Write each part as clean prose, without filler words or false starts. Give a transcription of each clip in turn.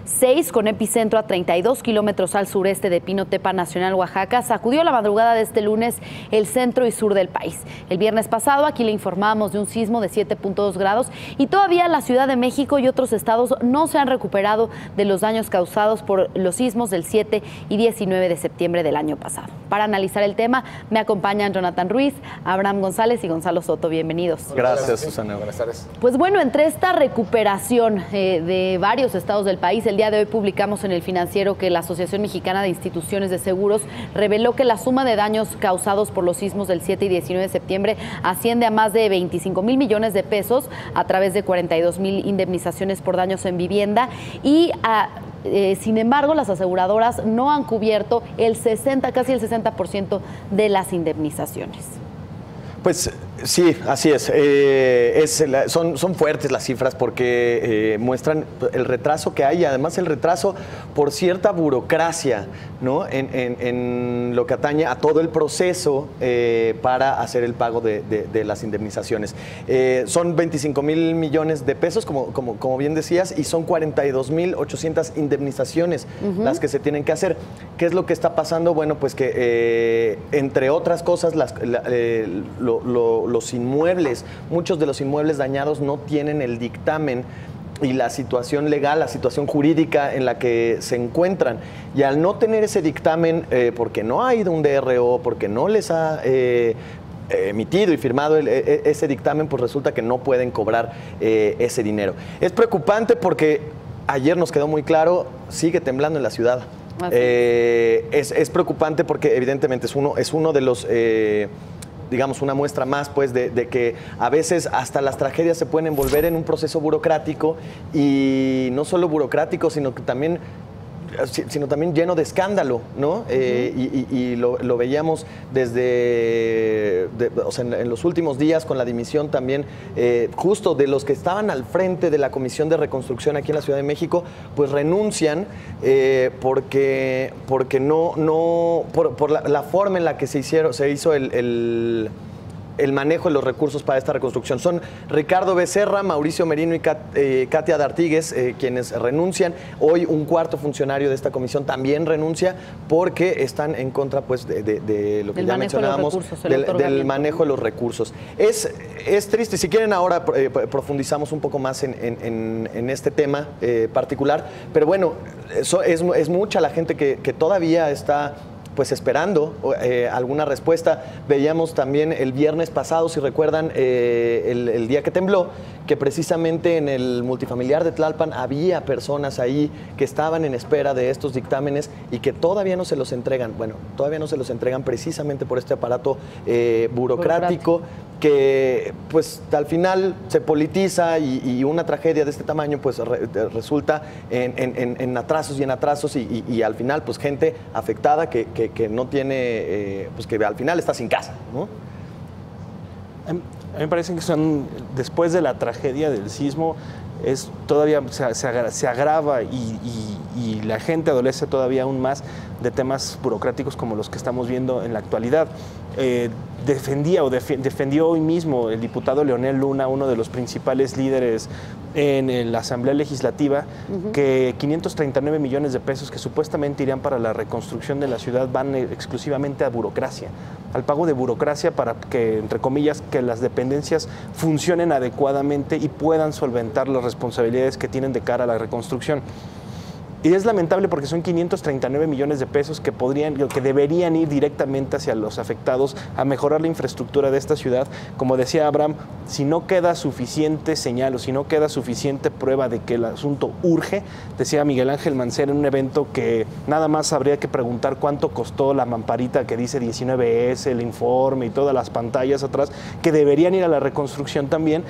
6, con epicentro a 32 kilómetros al sureste de Pinotepa Nacional, Oaxaca, sacudió la madrugada de este lunes el centro y sur del país. El viernes pasado aquí le informamos de un sismo de 7.2 grados y todavía la Ciudad de México y otros estados no se han recuperado de los daños causados por los sismos del 7 y 19 de septiembre del año pasado. Para analizar el tema me acompañan Jonathan Ruiz, Abraham González y Gonzalo Soto. Bienvenidos. Gracias, Susana. Buenas tardes. Pues bueno, entre esta recuperación de varios estados del país, el día de hoy publicamos en El Financiero que la Asociación Mexicana de Instituciones de Seguros reveló que la suma de daños causados por los sismos del 7 y 19 de septiembre asciende a más de 25,000 millones de pesos a través de 42,000 indemnizaciones por daños en vivienda y sin embargo, las aseguradoras no han cubierto casi el 60% de las indemnizaciones. Pues sí, así es. Son fuertes las cifras porque muestran el retraso que hay y además el retraso por cierta burocracia, ¿no? en lo que atañe a todo el proceso para hacer el pago de las indemnizaciones. Son 25,000 millones de pesos, como bien decías, y son 42,800 indemnizaciones las que se tienen que hacer. ¿Qué es lo que está pasando? Bueno, pues que entre otras cosas los inmuebles, muchos de los inmuebles dañados no tienen el dictamen y la situación legal, la situación jurídica en la que se encuentran. Y al no tener ese dictamen, porque no ha ido un DRO, porque no les ha emitido y firmado ese dictamen, pues resulta que no pueden cobrar ese dinero. Es preocupante porque ayer nos quedó muy claro, sigue temblando en la ciudad. Es preocupante porque evidentemente es uno de los... digamos, una muestra más, pues, de que a veces hasta las tragedias se pueden envolver en un proceso burocrático y no solo burocrático, sino también lleno de escándalo, ¿no? Y lo veíamos en los últimos días con la dimisión también justo de los que estaban al frente de la Comisión de Reconstrucción aquí en la Ciudad de México, pues renuncian porque por la forma en la que se hizo el manejo de los recursos para esta reconstrucción. Son Ricardo Becerra, Mauricio Merino y Katia D'Artigues quienes renuncian. Hoy un cuarto funcionario de esta comisión también renuncia porque están en contra, pues, de lo que ya mencionábamos, del manejo de los recursos. Es triste. Si quieren ahora profundizamos un poco más en este tema particular, pero bueno, es mucha la gente que todavía está pues esperando alguna respuesta. Veíamos también el viernes pasado, si recuerdan, el día que tembló, que precisamente en el multifamiliar de Tlalpan había personas ahí que estaban en espera de estos dictámenes y que todavía no se los entregan. Bueno, todavía no se los entregan precisamente por este aparato burocrático que pues al final se politiza y una tragedia de este tamaño pues resulta en atrasos y en atrasos y al final pues gente afectada que no tiene, pues que al final está sin casa, ¿no? A mí me parece que después de la tragedia del sismo, todavía se agrava y la gente adolece todavía aún más de temas burocráticos como los que estamos viendo en la actualidad. Defendió hoy mismo el diputado Leonel Luna, uno de los principales líderes en la Asamblea Legislativa, que 539 millones de pesos que supuestamente irían para la reconstrucción de la ciudad van exclusivamente a burocracia, al pago de burocracia para que, entre comillas, que las dependencias funcionen adecuadamente y puedan solventar las responsabilidades que tienen de cara a la reconstrucción. Y es lamentable porque son 539 millones de pesos que deberían ir directamente hacia los afectados a mejorar la infraestructura de esta ciudad. Como decía Abraham, si no queda suficiente señal o si no queda suficiente prueba de que el asunto urge, decía Miguel Ángel Mancera en un evento que nada más habría que preguntar cuánto costó la mamparita que dice 19S, el informe y todas las pantallas atrás, que deberían ir a la reconstrucción también.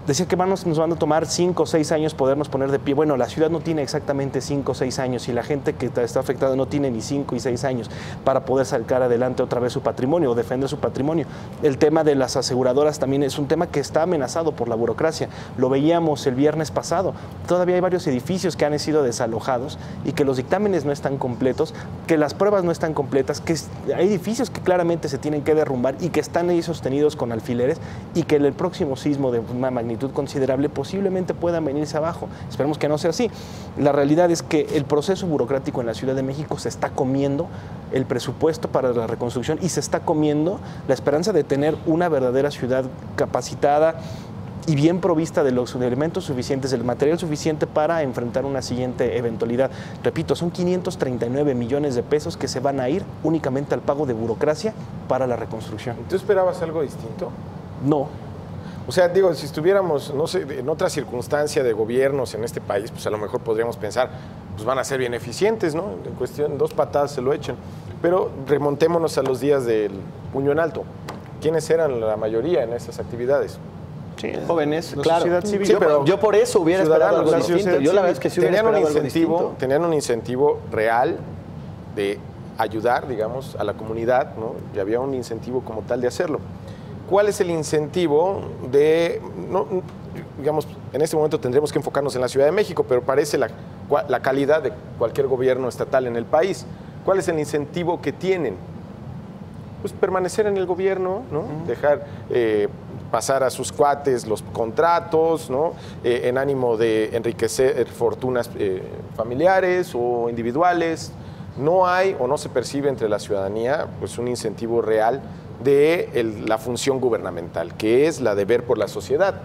Decía que nos van a tomar 5 o 6 años podernos poner de pie. Bueno, la ciudad no tiene exactamente 5 o 6 años y la gente que está afectada no tiene ni 5 y 6 años para poder sacar adelante otra vez su patrimonio o defender su patrimonio. El tema de las aseguradoras también es un tema que está amenazado por la burocracia. Lo veíamos el viernes pasado. Todavía hay varios edificios que han sido desalojados y que los dictámenes no están completos, que las pruebas no están completas, que hay edificios que claramente se tienen que derrumbar y que están ahí sostenidos con alfileres y que el próximo sismo de una magnitud magnitud considerable, posiblemente puedan venirse abajo. Esperemos que no sea así. La realidad es que el proceso burocrático en la Ciudad de México se está comiendo el presupuesto para la reconstrucción y se está comiendo la esperanza de tener una verdadera ciudad capacitada y bien provista de los elementos suficientes, del material suficiente para enfrentar una siguiente eventualidad. Repito, son 539 millones de pesos que se van a ir únicamente al pago de burocracia para la reconstrucción. ¿Tú esperabas algo distinto? No. O sea, digo, si estuviéramos, no sé, en otra circunstancia de gobiernos en este país, pues a lo mejor podríamos pensar, pues van a ser bien eficientes, ¿no? En cuestión, 2 patadas se lo echan. Pero remontémonos a los días del puño en alto. ¿Quiénes eran la mayoría en esas actividades? Sí, jóvenes, la claro. sociedad civil. Sí, pero yo por eso hubiera esperado algo distinto. Yo la verdad es que sí hubiera esperado algo distinto. Tenían un incentivo real de ayudar, digamos, a la comunidad, ¿no? Y había un incentivo como tal de hacerlo. ¿Cuál es el incentivo de, digamos, en este momento tendremos que enfocarnos en la Ciudad de México, pero parece la calidad de cualquier gobierno estatal en el país? ¿Cuál es el incentivo que tienen? Pues permanecer en el gobierno, ¿no? Dejar pasar a sus cuates los contratos, ¿no? En ánimo de enriquecer fortunas familiares o individuales. No hay o no se percibe entre la ciudadanía pues un incentivo real de la función gubernamental, que es la de ver por la sociedad.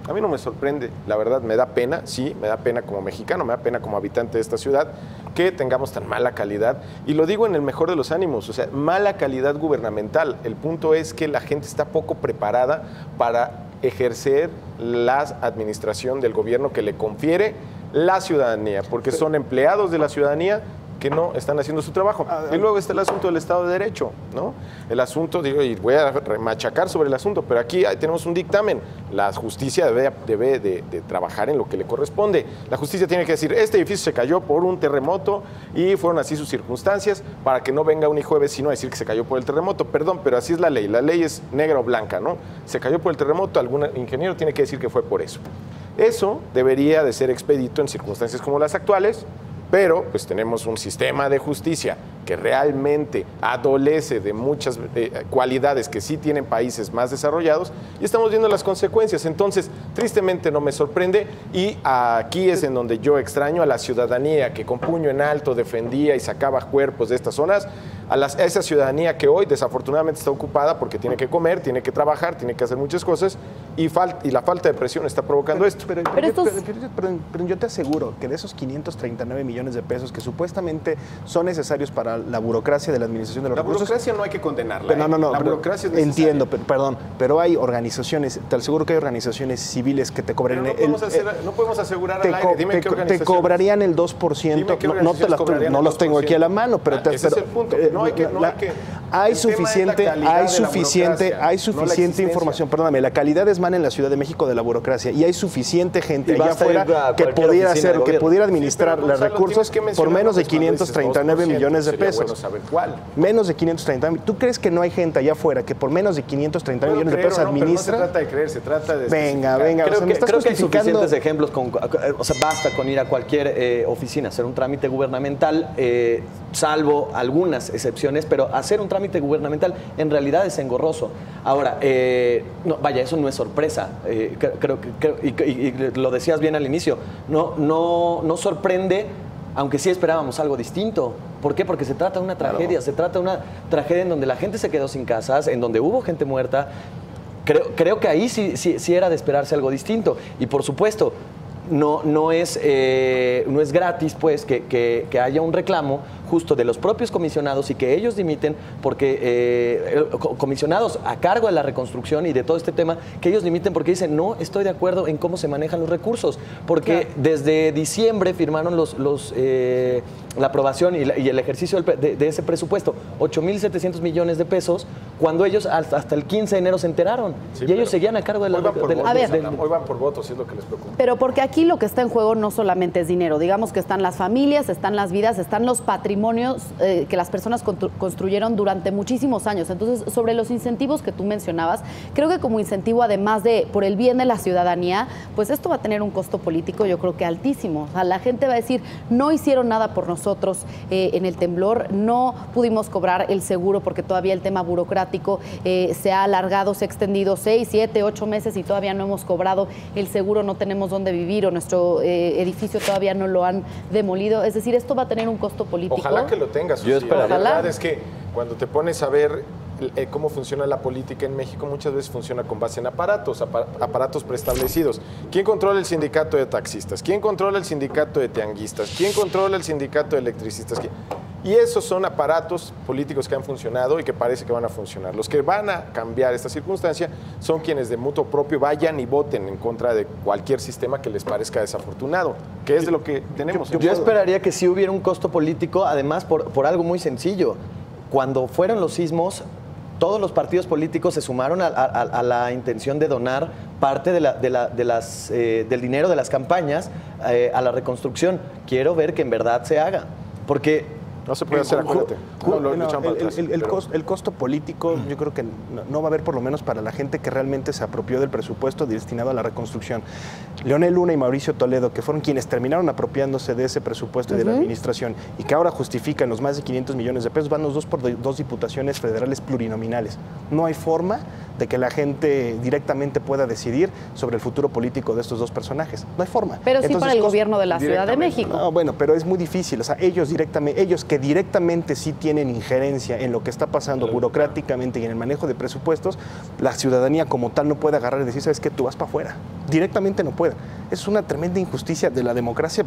A mí no me sorprende, la verdad me da pena, sí, me da pena como mexicano, me da pena como habitante de esta ciudad, que tengamos tan mala calidad, y lo digo en el mejor de los ánimos, o sea, mala calidad gubernamental. El punto es que la gente está poco preparada para ejercer la administración del gobierno que le confiere la ciudadanía, porque son empleados de la ciudadanía que no están haciendo su trabajo. Y luego está el asunto del Estado de Derecho, ¿no? El asunto, digo, y voy a machacar sobre el asunto, pero aquí tenemos un dictamen. La justicia debe de trabajar en lo que le corresponde. La justicia tiene que decir, este edificio se cayó por un terremoto y fueron así sus circunstancias, para que no venga un hijo de vecino a decir que se cayó por el terremoto. Perdón, pero así es la ley. La ley es negra o blanca, ¿no? Se cayó por el terremoto, algún ingeniero tiene que decir que fue por eso. Eso debería de ser expedito en circunstancias como las actuales, pero pues tenemos un sistema de justicia que realmente adolece de muchas cualidades que sí tienen países más desarrollados y estamos viendo las consecuencias. Entonces, tristemente no me sorprende, y aquí es en donde yo extraño a la ciudadanía que con puño en alto defendía y sacaba cuerpos de estas zonas, a esa ciudadanía que hoy desafortunadamente está ocupada porque tiene que comer, tiene que trabajar, tiene que hacer muchas cosas, y la falta de presión está provocando esto. Pero yo te aseguro que de esos 539 millones de pesos que supuestamente son necesarios para la burocracia de la administración de los recursos... La burocracia no hay que condenarla. No, la burocracia es necesaria. Entiendo, pero hay organizaciones, te aseguro que hay organizaciones civiles que te cobrarían... No podemos asegurar al aire. Dime qué organizaciones. Te cobrarían el 2%. No los tengo aquí a la mano, pero... Ese es el punto. Hay suficiente información, perdóname, la calidad emana en la Ciudad de México de la burocracia, y hay suficiente gente allá afuera que pudiera administrar los recursos por menos de 539 millones de pesos. Bueno saber cuál. Menos de 539. ¿Tú crees que no hay gente allá afuera que por menos de 539 millones de pesos administra? No se trata de creer, se trata de... Venga. Creo que hay suficientes ejemplos. O sea, basta con ir a cualquier oficina, hacer un trámite gubernamental, salvo algunas excepciones, pero hacer un trámite gubernamental en realidad es engorroso. Ahora, eso no es sorpresa. Creo que, y lo decías bien al inicio, no sorprende, aunque sí esperábamos algo distinto. ¿Por qué? Porque se trata de una tragedia, claro. Se trata de una tragedia en donde la gente se quedó sin casas, en donde hubo gente muerta. Creo que ahí sí era de esperarse algo distinto. Y por supuesto, no es gratis pues que haya un reclamo justo de los propios comisionados y que ellos dimiten, porque comisionados a cargo de la reconstrucción y de todo este tema, que ellos dimiten porque dicen no estoy de acuerdo en cómo se manejan los recursos, porque claro, desde diciembre firmaron la aprobación y el ejercicio de ese presupuesto, 8,700 millones de pesos, cuando ellos hasta el 15 de enero se enteraron, y ellos seguían a cargo de la... Hoy van por votos, es lo que les preocupa. Pero porque aquí lo que está en juego no solamente es dinero, digamos que están las familias, están las vidas, están los patrimonios que las personas construyeron durante muchísimos años. Entonces, sobre los incentivos que tú mencionabas, creo que como incentivo, además de por el bien de la ciudadanía, pues esto va a tener un costo político, yo creo que altísimo. O sea, la gente va a decir, no hicieron nada por nosotros, nosotros en el temblor. No pudimos cobrar el seguro porque todavía el tema burocrático se ha alargado, se ha extendido 6, 7, 8 meses y todavía no hemos cobrado el seguro, no tenemos dónde vivir o nuestro edificio todavía no lo han demolido. Es decir, esto va a tener un costo político. Ojalá que lo tengas. Yo espero. La verdad es que cuando te pones a ver cómo funciona la política en México, muchas veces funciona con base en aparatos preestablecidos. ¿Quién controla el sindicato de taxistas? ¿Quién controla el sindicato de tianguistas? ¿Quién controla el sindicato de electricistas? Y esos son aparatos políticos que han funcionado y que parece que van a funcionar. Los que van a cambiar esta circunstancia son quienes de mutuo propio vayan y voten en contra de cualquier sistema que les parezca desafortunado, que es de lo que tenemos. Yo esperaría que sí hubiera un costo político, además por algo muy sencillo. Cuando fueron los sismos, todos los partidos políticos se sumaron a la intención de donar parte del dinero de las campañas a la reconstrucción. Quiero ver que en verdad se haga, porque no se puede hacer, acuérdate. El costo político yo creo que no va a haber, por lo menos para la gente que realmente se apropió del presupuesto destinado a la reconstrucción. Leonel Luna y Mauricio Toledo, que fueron quienes terminaron apropiándose de ese presupuesto y de la administración y que ahora justifican los más de 500 millones de pesos, van los dos por dos diputaciones federales plurinominales. No hay forma de que la gente directamente pueda decidir sobre el futuro político de estos dos personajes. No hay forma. Pero sí para el gobierno de la Ciudad de México. No, bueno, pero es muy difícil. O sea, ellos que directamente sí tienen injerencia en lo que está pasando burocráticamente y en el manejo de presupuestos, la ciudadanía como tal no puede agarrar y decir, ¿sabes qué? Tú vas para afuera. Directamente no puede. Es una tremenda injusticia de la democracia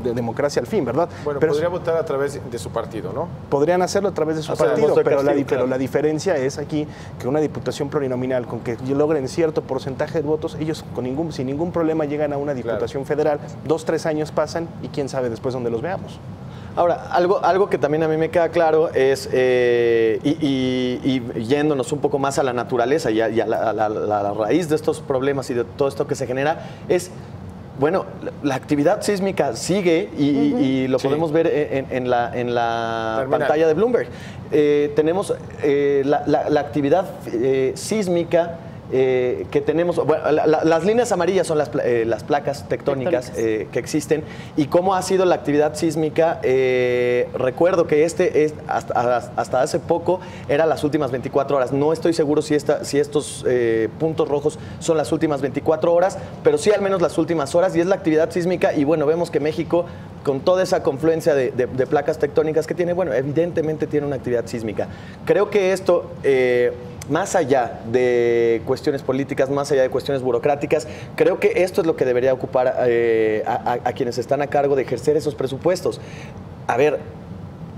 al fin, ¿verdad? Bueno, pero podría votar a través de su partido, ¿no? Podrían hacerlo a través de su partido, pero la diferencia es aquí que una diputación plurinominal, con que logren cierto porcentaje de votos, ellos sin ningún problema llegan a una diputación federal, 2, 3 años pasan y quién sabe después dónde los veamos. Ahora, algo que también a mí me queda claro es, y yéndonos un poco más a la naturaleza y a la raíz de estos problemas y de todo esto que se genera, es, bueno, la actividad sísmica sigue y lo podemos ver en la pantalla de Bloomberg. Tenemos la actividad sísmica que tenemos, bueno, las líneas amarillas son las placas tectónicas que existen y cómo ha sido la actividad sísmica. Recuerdo que hasta hace poco era las últimas 24 horas. No estoy seguro si estos puntos rojos son las últimas 24 horas, pero sí al menos las últimas horas, y es la actividad sísmica. Y bueno, vemos que México, con toda esa confluencia de placas tectónicas que tiene, bueno, evidentemente tiene una actividad sísmica. Creo que esto, más allá de cuestiones políticas, más allá de cuestiones burocráticas, creo que esto es lo que debería ocupar a quienes están a cargo de ejercer esos presupuestos. A ver,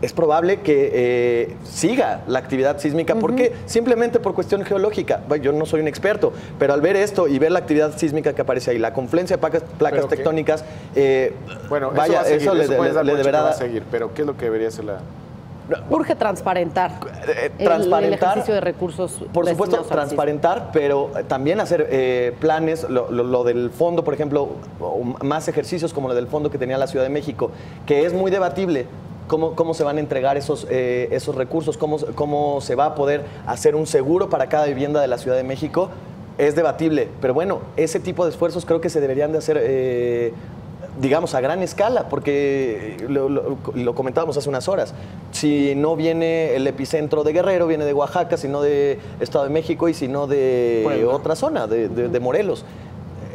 es probable que siga la actividad sísmica, porque simplemente por cuestión geológica. Bueno, yo no soy un experto, pero al ver esto y ver la actividad sísmica que aparece ahí, la confluencia de placas tectónicas, bueno, vaya, eso le deberá dar. Pero ¿qué es lo que debería hacer la...? Urge transparentar, el ejercicio de recursos. Por supuesto, transparentar, pero también hacer planes, lo del fondo, por ejemplo, o más ejercicios como lo del fondo que tenía la Ciudad de México, que es muy debatible. Cómo se van a entregar esos recursos, cómo se va a poder hacer un seguro para cada vivienda de la Ciudad de México, es debatible. Pero bueno, ese tipo de esfuerzos creo que se deberían de hacer, digamos, a gran escala, porque lo comentábamos hace unas horas. Si no viene el epicentro de Guerrero, viene de Oaxaca, si no de Estado de México y si no de otra zona, de Morelos.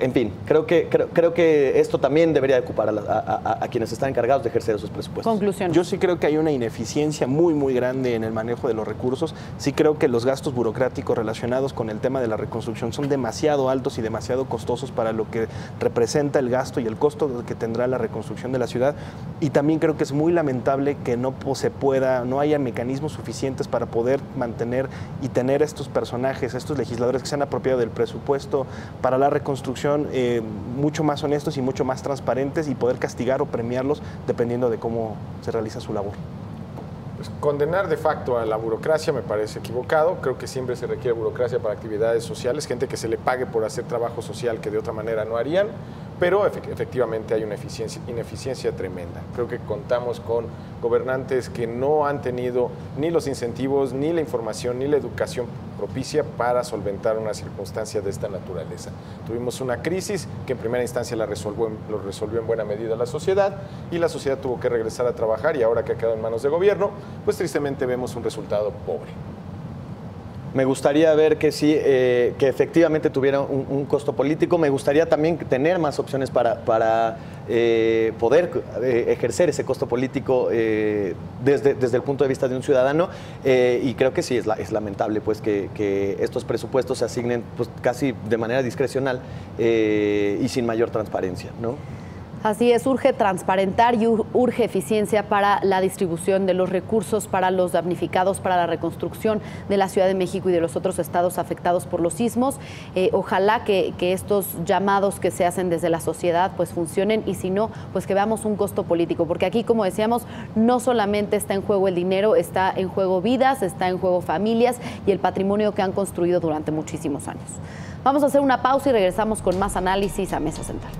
En fin, creo que esto también debería ocupar a quienes están encargados de ejercer esos presupuestos. Conclusión. Yo sí creo que hay una ineficiencia muy, muy grande en el manejo de los recursos. Sí creo que los gastos burocráticos relacionados con el tema de la reconstrucción son demasiado altos y demasiado costosos para lo que representa el gasto y el costo que tendrá la reconstrucción de la ciudad. Y también creo que es muy lamentable que no haya mecanismos suficientes para poder mantener y tener estos personajes, estos legisladores que se han apropiado del presupuesto para la reconstrucción, mucho más honestos y mucho más transparentes, y poder castigar o premiarlos dependiendo de cómo se realiza su labor. Pues condenar de facto a la burocracia me parece equivocado. Creo que siempre se requiere burocracia para actividades sociales, gente que se le pague por hacer trabajo social que de otra manera no harían. pero efectivamente hay una ineficiencia tremenda. Creo que contamos con gobernantes que no han tenido ni los incentivos, ni la información, ni la educación propicia para solventar una circunstancia de esta naturaleza. Tuvimos una crisis que en primera instancia lo resolvió en buena medida la sociedad, y la sociedad tuvo que regresar a trabajar, y ahora que ha quedado en manos de gobierno, pues tristemente vemos un resultado pobre. Me gustaría ver que sí, que efectivamente tuviera un costo político. Me gustaría también tener más opciones para poder ejercer ese costo político desde el punto de vista de un ciudadano. Y creo que sí, es lamentable pues que estos presupuestos se asignen pues, casi de manera discrecional y sin mayor transparencia, ¿no? Así es, urge transparentar y urge eficiencia para la distribución de los recursos para los damnificados, para la reconstrucción de la Ciudad de México y de los otros estados afectados por los sismos. Ojalá que estos llamados que se hacen desde la sociedad pues funcionen, y si no, pues que veamos un costo político, porque aquí, como decíamos, no solamente está en juego el dinero, está en juego vidas, está en juego familias y el patrimonio que han construido durante muchísimos años. Vamos a hacer una pausa y regresamos con más análisis a Mesa Central.